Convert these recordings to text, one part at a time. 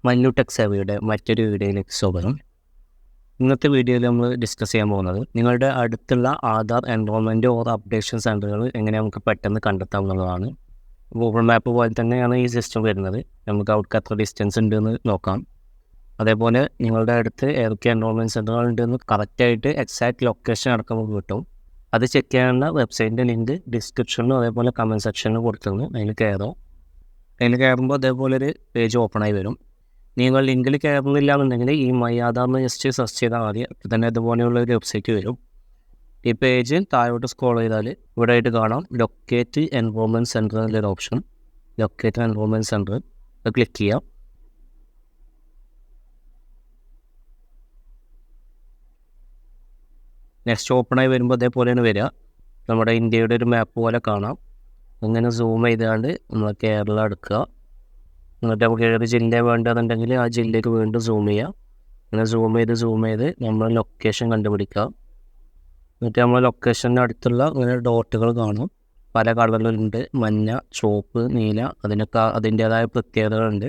Mallu tech സേവയുടെ മറ്റൊരു വീഡിയോയിലേക്ക് സ്വാഗതം. ഇന്നത്തെ വീഡിയോയിൽ നമ്മൾ ഡിസ്കസ് ചെയ്യാൻ പോകുന്നത് നിങ്ങളുടെ അടുത്തുള്ള ആധാർ എൻറോൾമെൻറ്റ് ഓർ അപ്ഡേഷൻ സെൻറ്ററുകൾ എങ്ങനെ നമുക്ക് പെട്ടെന്ന് കണ്ടെത്താം എന്നുള്ളതാണ്. ഗൂഗിൾ മാപ്പ് പോലെ തന്നെയാണ് ഈ സിസ്റ്റം വരുന്നത്. നമുക്ക് അവർക്ക് എത്ര ഡിസ്റ്റൻസ് ഉണ്ടെന്ന് നോക്കാം. അതേപോലെ നിങ്ങളുടെ അടുത്ത് ഏതൊക്കെ എൻറോൾമെൻറ്റ് സെൻറ്ററുകൾ ഉണ്ടെന്ന് കറക്റ്റായിട്ട് എക്സാക്ട് ലൊക്കേഷൻ അടക്കം നമുക്ക് കിട്ടും. അത് ചെക്ക് ചെയ്യാനുള്ള വെബ്സൈറ്റിൻ്റെ ലിങ്ക് ഡിസ്ക്രിപ്ഷനിലും അതേപോലെ കമൻറ്റ് സെക്ഷനിലും കൊടുത്തിരുന്നു. അതിൽ കയറുമ്പോൾ അതേപോലെ ഒരു പേജ് ഓപ്പൺ ആയി വരും. നിങ്ങൾ ലിങ്കിൽ കയറുന്നില്ല എന്നുണ്ടെങ്കിൽ ഈ മൈ ആധാറിന് ജസ്റ്റ് സെർച്ച് ചെയ്താൽ മതി. അപ്പോൾ തന്നെ അതുപോലെയുള്ള ഒരു വെബ്സൈറ്റ് വരും. ഈ പേജ് താഴോട്ട് സ്ക്രോൾ ചെയ്താൽ ഇവിടെ ആയിട്ട് കാണാം ലൊക്കേറ്റ് എൻറോൾമെൻറ്റ് സെൻറ്റർ എന്നുള്ളൊരു ഓപ്ഷൻ. ലൊക്കേറ്റ് എൻറോൾമെൻറ്റ് സെൻറ്റർ അത് ക്ലിക്ക് ചെയ്യാം. നെക്സ്റ്റ് ഓപ്പണായി വരുമ്പോൾ അതേപോലെയാണ് വരിക. നമ്മുടെ ഇന്ത്യയുടെ ഒരു മാപ്പ് പോലെ കാണാം. അങ്ങനെ സൂം ചെയ്താണ്ട് നമ്മൾ കേരള എടുക്കുക. എന്നിട്ട് നമുക്ക് ഏത് ജില്ല വേണ്ടതെന്നുണ്ടെങ്കിൽ ആ ജില്ലയ്ക്ക് വീണ്ടും സൂം ചെയ്യാം. അങ്ങനെ സൂം ചെയ്ത് നമ്മൾ ലൊക്കേഷൻ കണ്ടുപിടിക്കുക. എന്നിട്ട് നമ്മൾ ലൊക്കേഷൻ്റെ അടുത്തുള്ള ഇങ്ങനെ ഡോട്ടുകൾ കാണും. പല കളറിലുണ്ട്, മഞ്ഞ, ചുവപ്പ്, നീല. അതിൻ്റേതായ പ്രത്യേകതകളുണ്ട്.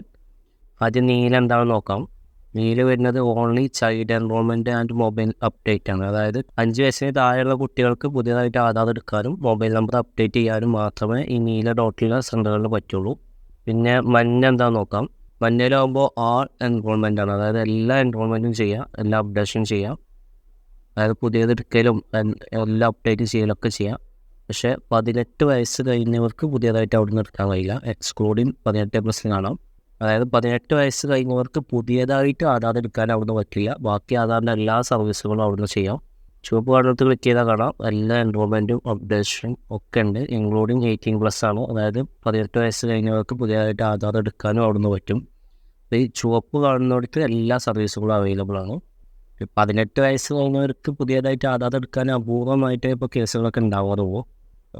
ആദ്യം നീല എന്താണെന്ന് നോക്കാം. നീല വരുന്നത് only child enrolment and mobile update ആണ്. അതായത് 5 വയസ്സിന് താഴെയുള്ള കുട്ടികൾക്ക് പുതിയതായിട്ട് ആധാർ എടുക്കാനും മൊബൈൽ നമ്പർ അപ്ഡേറ്റ് ചെയ്യാനും മാത്രമേ ഈ നീല ഡോട്ടിലുള്ള സെൻറ്ററുകളിൽ പറ്റുള്ളൂ. പിന്നെ മഞ്ഞ എന്താണെന്ന് നോക്കാം. മഞ്ഞയിലാകുമ്പോൾ ആൾ എൻറോൾമെൻ്റ് ആണ്. അതായത് എല്ലാ എൻറോൾമെൻറ്റും ചെയ്യാം, എല്ലാ അപ്ഡേഷനും ചെയ്യാം. അതായത് പുതിയത് എടുക്കലും എല്ലാ അപ്ഡേറ്റ് ചെയ്യലൊക്കെ ചെയ്യാം. പക്ഷേ 18 വയസ്സ് കഴിഞ്ഞവർക്ക് പുതിയതായിട്ട് അവിടെ നിന്ന് എടുക്കാൻ കഴിയില്ല. എക്സ്ക്ലൂഡിങ് 18+ കാണാം. അതായത് 18 വയസ്സ് കഴിഞ്ഞവർക്ക് പുതിയതായിട്ട് ആധാർ എടുക്കാൻ അവിടുന്ന് പറ്റില്ല. ബാക്കി ആധാറിൻ്റെ എല്ലാ സർവീസുകളും അവിടുന്ന് ചെയ്യാം. ചുവപ്പ് കാർഡിനകത്ത് ക്ലിക്ക് ചെയ്താൽ കാണാം എല്ലാ എൻറോൾമെൻറ്റും അപ്ഡേഷനും ഒക്കെ ഉണ്ട്. ഇൻക്ലൂഡിങ് 18+ ആണ്. അതായത് 18 വയസ്സ് കഴിഞ്ഞവർക്ക് പുതിയതായിട്ട് ആധാർ എടുക്കാനും അവിടുന്ന് പറ്റും. ഈ ചുവപ്പ് കാണുന്നവർക്ക് എല്ലാ സർവീസുകളും അവൈലബിൾ ആണ്. 18 വയസ്സ് കഴിഞ്ഞവർക്ക് പുതിയതായിട്ട് ആധാർ എടുക്കാൻ അപൂർവമായിട്ടേ ഇപ്പോൾ കേസുകളൊക്കെ ഉണ്ടാവാറുള്ളൂ.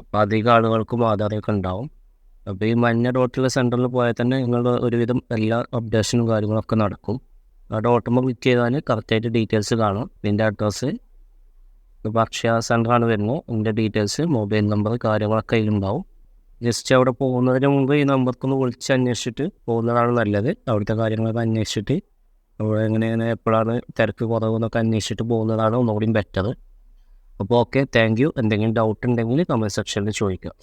അപ്പോൾ അധികം ആളുകൾക്കും ആധാറൊക്കെ ഉണ്ടാവും. അപ്പോൾ ഈ മഞ്ഞ ഡോട്ടുള്ള സെൻറ്ററിൽ പോയാൽ തന്നെ നിങ്ങളുടെ ഒരുവിധം എല്ലാ അപ്ഡേഷനും കാര്യങ്ങളൊക്കെ നടക്കും. ആ ഡോട്ടുമ്പോൾ ക്ലിക്ക് ചെയ്താൽ കറക്റ്റായിട്ട് ഡീറ്റെയിൽസ് കാണും. ഇതിൻ്റെ അഡ്രസ്സ് ഇപ്പോൾ അക്ഷയ സെൻറ്ററാണ് വരുന്നത്. ഇതിൻ്റെ ഡീറ്റെയിൽസ്, മൊബൈൽ നമ്പർ, കാര്യങ്ങളൊക്കെ അതിലുണ്ടാവും. ജസ്റ്റ് അവിടെ പോകുന്നതിന് മുമ്പ് ഈ നമ്പർക്കൊന്ന് വിളിച്ച് അന്വേഷിച്ചിട്ട് പോകുന്നതാണ് നല്ലത്. അവിടുത്തെ കാര്യങ്ങളൊക്കെ അന്വേഷിച്ചിട്ട് അവിടെ എങ്ങനെയാണ് എപ്പോഴാണ് തിരക്ക് കുറവെന്നൊക്കെ അന്വേഷിച്ചിട്ട് പോകുന്നതാണ് ഒന്നുകൂടി ബെറ്റർ. അപ്പോൾ ഓക്കെ, താങ്ക് യു. എന്തെങ്കിലും ഡൗട്ട് ഉണ്ടെങ്കിൽ കമൻറ്റ് സെക്ഷനിൽ ചോദിക്കാം.